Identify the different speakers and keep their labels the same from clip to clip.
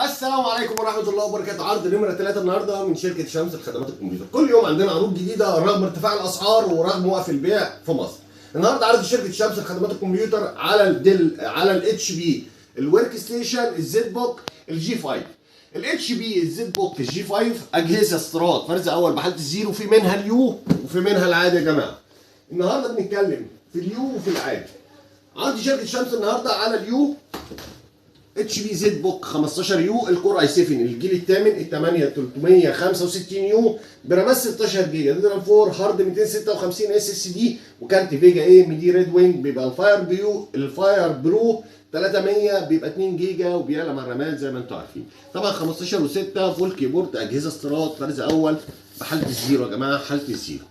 Speaker 1: السلام عليكم ورحمة الله وبركاته. عرض نمرة 3 النهارده من شركة شمس لخدمات الكمبيوتر. كل يوم عندنا عروض جديدة رغم ارتفاع الأسعار ورغم وقف البيع في مصر. النهارده عرض شركة شمس لخدمات الكمبيوتر على الديل، على الاتش بي، الورك ستيشن، الزد بوك، الجي 5. الاتش بي، الزد بوك، الجي 5 أجهزة استيراد فرز أول بحالة الزيرو، في منها اليو وفي منها العادي يا جماعة. النهارده بنتكلم في اليو وفي العادي. عندي شركة شمس النهارده على اليو اتش بي زد بوك 15 يو، الكور اي 7 الجيل الثامن، ال 8 365 يو برامات 16 جيجا، رام 4 هارد 256 اس اس دي، وكارت فيجا اي ام دي ريد وينج. بيبقى الفاير برو 300 بيبقى 2 جيجا وبيعلى مع الرامات زي ما انتم عارفين. طبعا 15 و6 فول كيبورد، اجهزه استيراد فرز اول بحاله الزيرو يا جماعه، حاله الزيرو.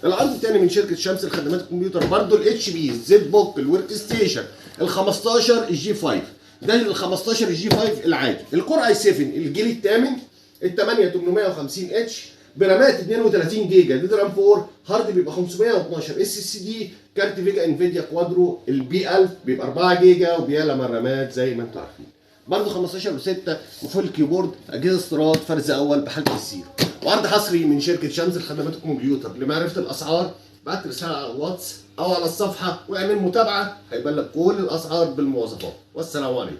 Speaker 1: العرض الثاني من شركه شمس لخدمات الكمبيوتر برضو الاتش بي الزد بوك الورك ستيشن ال 15 الجي 5. ده ال 15 الجي 5 العادي، الكور اي 7 الجيل الثامن، ال 8 850 اتش برامات 32 جيجا، رام 4 هارد بيبقى 512 اس اس دي، كارت فيجا انفيديا كوادرو البي 1000 بيبقى 4 جيجا وبيعلى مع الرامات زي ما انتم عارفين. برضه 15 و6 وفول كيبورد، اجهزه استيراد فرز اول بحاله الزيرو. وعرض حصري من شركه شمس لخدمات الكمبيوتر. لمعرفه الاسعار بعت رساله على الواتس او على الصفحه واعمل متابعه، هيبان لك كل الاسعار بالمواصفات. والسلام عليكم.